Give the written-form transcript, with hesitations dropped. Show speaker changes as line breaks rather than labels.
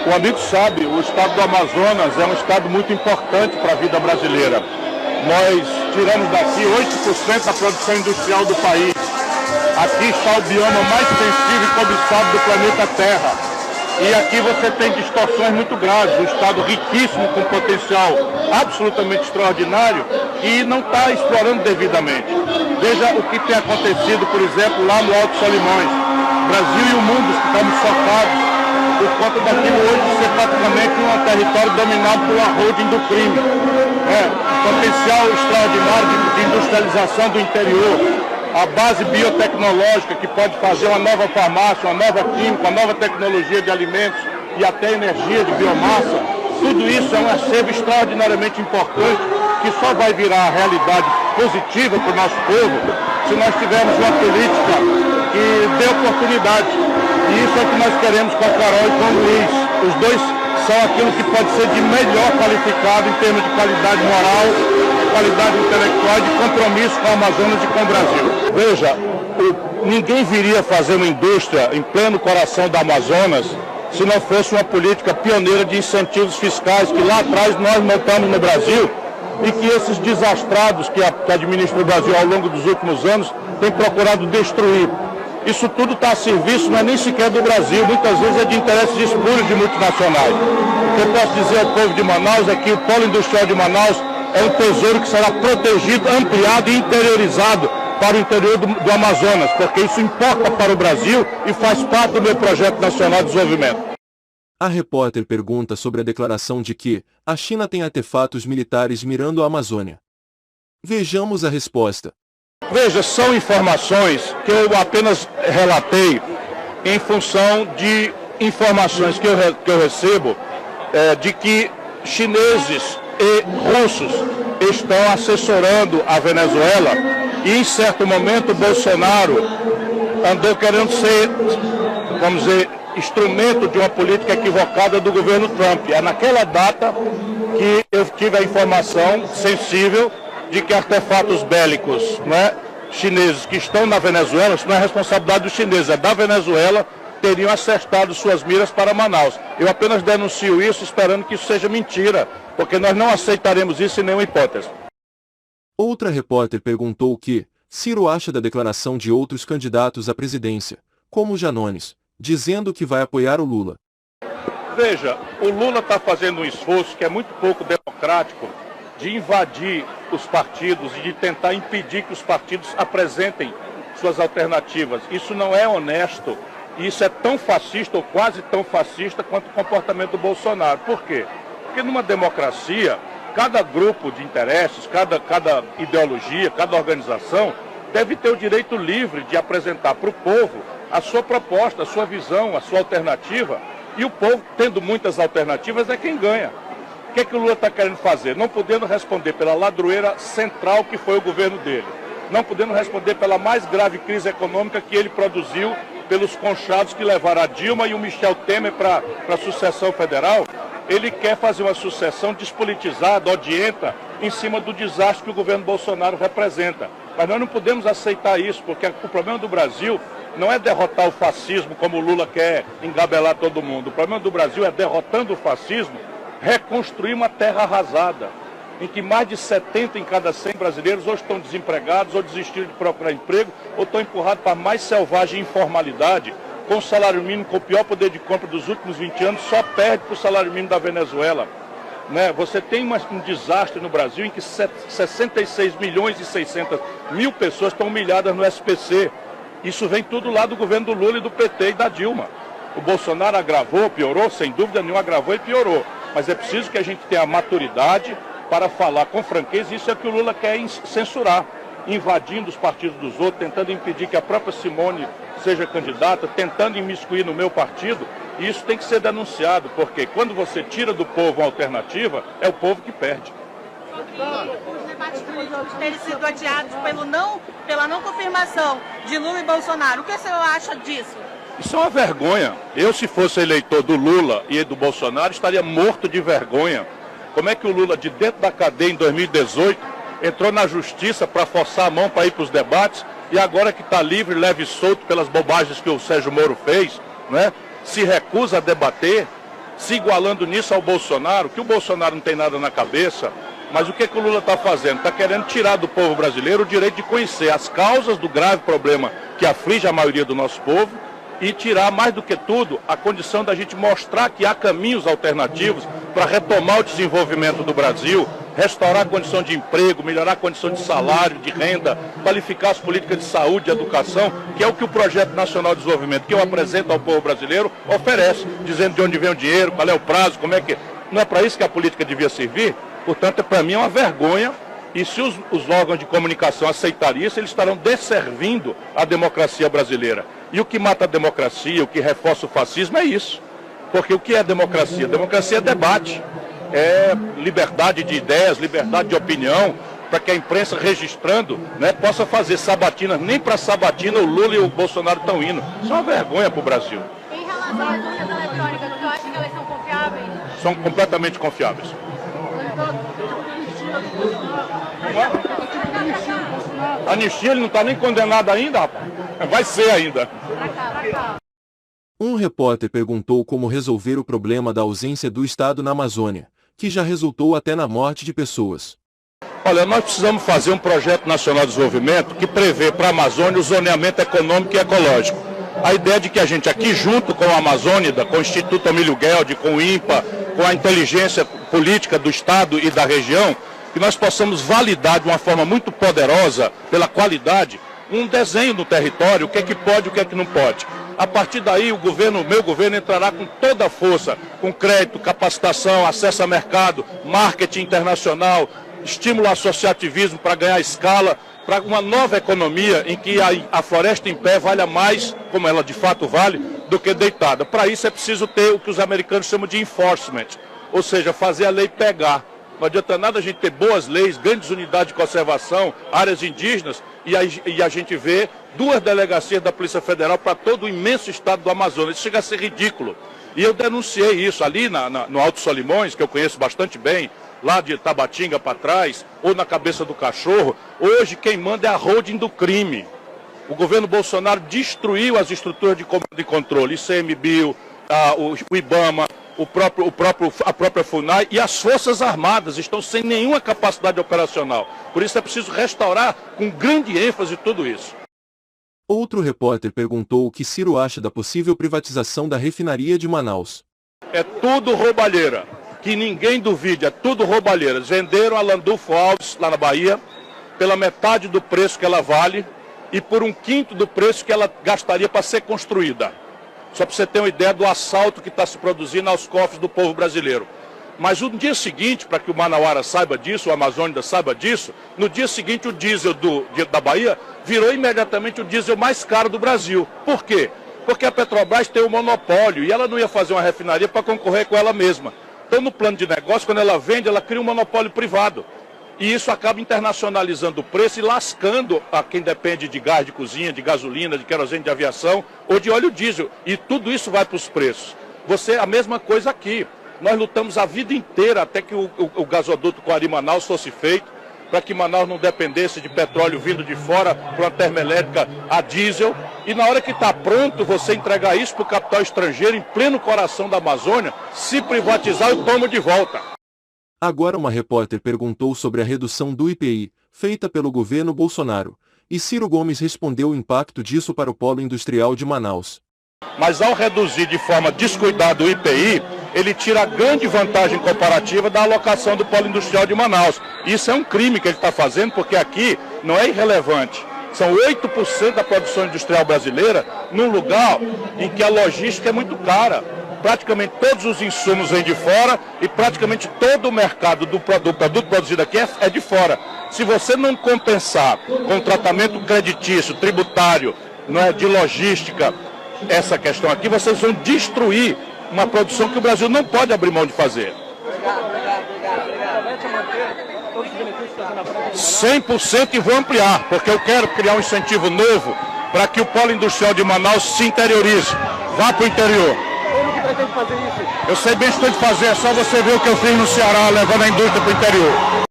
O amigo sabe, o estado do Amazonas é um estado muito importante para a vida brasileira. Nós tiramos daqui 8% da produção industrial do país. Aqui está o bioma mais sensível e cobiçado do planeta Terra. E aqui você tem distorções muito graves, um estado riquíssimo, com potencial absolutamente extraordinário e não está explorando devidamente. Veja o que tem acontecido, por exemplo, lá no Alto Solimões. O Brasil e o mundo estamos socados por conta daquilo hoje ser praticamente um território dominado pela holding do crime. Potencial extraordinário de industrialização do interior, a base biotecnológica que pode fazer uma nova farmácia, uma nova química, uma nova tecnologia de alimentos e até energia de biomassa. Tudo isso é um acervo extraordinariamente importante que só vai virar realidade positiva para o nosso povo se nós tivermos uma política que dê oportunidade. E isso é o que nós queremos com a Carol e com o Luiz. Os dois são aquilo que pode ser de melhor qualificado em termos de qualidade moral, de qualidade intelectual e de compromisso com o Amazonas e com o Brasil. Veja, ninguém viria fazer uma indústria em pleno coração do Amazonas se não fosse uma política pioneira de incentivos fiscais que lá atrás nós montamos no Brasil e que esses desastrados que administra o Brasil ao longo dos últimos anos têm procurado destruir. Isso tudo está a serviço, não é nem sequer do Brasil, muitas vezes é de interesses espúrios de multinacionais. O que eu posso dizer ao povo de Manaus é que o polo industrial de Manaus é um tesouro que será protegido, ampliado e interiorizado para o interior do Amazonas, porque isso importa para o Brasil e faz parte do meu projeto nacional de desenvolvimento.
A repórter pergunta sobre a declaração de que a China tem artefatos militares mirando a Amazônia. Vejamos a resposta.
Veja, são informações que eu apenas relatei em função de informações que eu recebo de que chineses e russos estão assessorando a Venezuela e em certo momento o Bolsonaro andou querendo ser, vamos dizer, instrumento de uma política equivocada do governo Trump. É naquela data que eu tive a informação sensível de que artefatos bélicos, chineses que estão na Venezuela, isso não é responsabilidade dos chineses, é da Venezuela, teriam acertado suas miras para Manaus. Eu apenas denuncio isso esperando que isso seja mentira, porque nós não aceitaremos isso em nenhuma hipótese.
Outra repórter perguntou o que Ciro acha da declaração de outros candidatos à presidência, como Janones, dizendo que vai apoiar o Lula.
Veja, o Lula está fazendo um esforço que é muito pouco democrático de invadir os partidos e de tentar impedir que os partidos apresentem suas alternativas. Isso não é honesto e isso é tão fascista ou quase tão fascista quanto o comportamento do Bolsonaro. Por quê? Porque numa democracia, cada grupo de interesses, cada ideologia, cada organização deve ter o direito livre de apresentar para o povo a sua proposta, a sua visão, a sua alternativa. E o povo, tendo muitas alternativas, é quem ganha. O que é que o Lula está querendo fazer? Não podendo responder pela ladroeira central que foi o governo dele. Não podendo responder pela mais grave crise econômica que ele produziu, pelos conchados que levaram a Dilma e o Michel Temer para a sucessão federal. Ele quer fazer uma sucessão despolitizada, odienta, em cima do desastre que o governo Bolsonaro representa. Mas nós não podemos aceitar isso, porque o problema do Brasil não é derrotar o fascismo como o Lula quer engabelar todo mundo. O problema do Brasil é, derrotando o fascismo, reconstruir uma terra arrasada, em que mais de 70 em cada 100 brasileiros ou estão desempregados, ou desistiram de procurar emprego, ou estão empurrados para a mais selvagem informalidade, com o salário mínimo, com o pior poder de compra dos últimos 20 anos, só perde para o salário mínimo da Venezuela. Você tem um desastre no Brasil em que 66 milhões e 600 mil pessoas estão humilhadas no SPC. Isso vem tudo lá do governo do Lula e do PT e da Dilma. O Bolsonaro agravou, piorou, sem dúvida nenhuma agravou e piorou. Mas é preciso que a gente tenha maturidade para falar com franqueza. Isso é o que o Lula quer censurar, invadindo os partidos dos outros, tentando impedir que a própria Simone seja candidata, tentando imiscuir no meu partido. E isso tem que ser denunciado, porque quando você tira do povo uma alternativa, é o povo que perde.
Os debates políticos terem sido adiados pela não confirmação de Lula e Bolsonaro. O que o senhor acha disso?
Isso é uma vergonha. Eu, se fosse eleitor do Lula e do Bolsonaro, estaria morto de vergonha. Como é que o Lula, de dentro da cadeia em 2018, entrou na justiça para forçar a mão para ir para os debates, e agora que está livre, leve e solto pelas bobagens que o Sérgio Moro fez, se recusa a debater, se igualando nisso ao Bolsonaro, que o Bolsonaro não tem nada na cabeça, mas o que o Lula está fazendo? Está querendo tirar do povo brasileiro o direito de conhecer as causas do grave problema que aflige a maioria do nosso povo e tirar, mais do que tudo, a condição da gente mostrar que há caminhos alternativos para retomar o desenvolvimento do Brasil, restaurar a condição de emprego, melhorar a condição de salário, de renda, qualificar as políticas de saúde e educação, que é o que o Projeto Nacional de Desenvolvimento, que eu apresento ao povo brasileiro, oferece, dizendo de onde vem o dinheiro, qual é o prazo, como é que... Não é para isso que a política devia servir? Portanto, para mim é uma vergonha, e se os órgãos de comunicação aceitarem isso, eles estarão desservindo a democracia brasileira. E o que mata a democracia, o que reforça o fascismo é isso. Porque o que é democracia? Democracia é debate, é liberdade de ideias, liberdade de opinião, para que a imprensa registrando, né, possa fazer sabatinas. Nem para sabatina o Lula e o Bolsonaro estão indo. Isso é uma vergonha para o Brasil.
Em relação às urnas eletrônicas, você acha que elas são confiáveis?
São completamente confiáveis. A anistia, ele não está nem condenado ainda, rapaz. Vai ser ainda.
Um repórter perguntou como resolver o problema da ausência do Estado na Amazônia, que já resultou até na morte de pessoas.
Olha, nós precisamos fazer um projeto nacional de desenvolvimento que prevê para a Amazônia o zoneamento econômico e ecológico. A ideia de que a gente aqui, junto com a Amazônida, com o Instituto Amílio Gueldi, com o INPA, com a inteligência política do Estado e da região, que nós possamos validar de uma forma muito poderosa, pela qualidade, um desenho do território, o que é que pode e o que é que não pode. A partir daí, o meu governo entrará com toda a força, com crédito, capacitação, acesso a mercado, marketing internacional, estímulo ao associativismo para ganhar escala, para uma nova economia em que a floresta em pé valha mais, como ela de fato vale, do que deitada. Para isso é preciso ter o que os americanos chamam de enforcement, ou seja, fazer a lei pegar. Não adianta nada a gente ter boas leis, grandes unidades de conservação, áreas indígenas, e a gente vê 2 delegacias da Polícia Federal para todo o imenso estado do Amazonas. Isso chega a ser ridículo. E eu denunciei isso ali no Alto Solimões, que eu conheço bastante bem, lá de Tabatinga para trás, ou na Cabeça do Cachorro. Hoje quem manda é a holding do crime. O governo Bolsonaro destruiu as estruturas de comando e controle, ICMBio, o IBAMA, a própria FUNAI, e as Forças Armadas estão sem nenhuma capacidade operacional. Por isso é preciso restaurar com grande ênfase tudo isso.
Outro repórter perguntou o que Ciro acha da possível privatização da refinaria de Manaus.
É tudo roubalheira, que ninguém duvide, é tudo roubalheira. Venderam a Landulfo Alves, lá na Bahia, pela metade do preço que ela vale e por 1/5 do preço que ela gastaria para ser construída. Só para você ter uma ideia do assalto que está se produzindo aos cofres do povo brasileiro. Mas no dia seguinte, para que o Manauara saiba disso, o Amazônida saiba disso, no dia seguinte o diesel da Bahia virou imediatamente o diesel mais caro do Brasil. Por quê? Porque a Petrobras tem um monopólio e ela não ia fazer uma refinaria para concorrer com ela mesma. Então, no plano de negócio, quando ela vende, ela cria um monopólio privado. E isso acaba internacionalizando o preço e lascando a quem depende de gás de cozinha, de gasolina, de querosene de aviação ou de óleo diesel. E tudo isso vai para os preços. A mesma coisa aqui. Nós lutamos a vida inteira até que o gasoduto Coari-Manaus fosse feito, para que Manaus não dependesse de petróleo vindo de fora para uma termoelétrica a diesel. E na hora que está pronto, você entregar isso para o capital estrangeiro, em pleno coração da Amazônia, se privatizar, eu tomo de volta.
Agora uma repórter perguntou sobre a redução do IPI, feita pelo governo Bolsonaro, e Ciro Gomes respondeu o impacto disso para o polo industrial de Manaus.
Mas ao reduzir de forma descuidada o IPI, ele tira a grande vantagem comparativa da alocação do polo industrial de Manaus. Isso é um crime que ele está fazendo, porque aqui não é irrelevante. São 8% da produção industrial brasileira num lugar em que a logística é muito cara. Praticamente todos os insumos vêm de fora e praticamente todo o mercado do produto produzido aqui é de fora. Se você não compensar com o tratamento creditício, tributário, não é, de logística, essa questão aqui, vocês vão destruir uma produção que o Brasil não pode abrir mão de fazer. 100% e vou ampliar, porque eu quero criar um incentivo novo para que o polo industrial de Manaus se interiorize, vá para o interior.
Como que pretende fazer isso?
Eu sei bem o que estou de fazer, é só você ver o que eu fiz no Ceará, levando a indústria para o interior.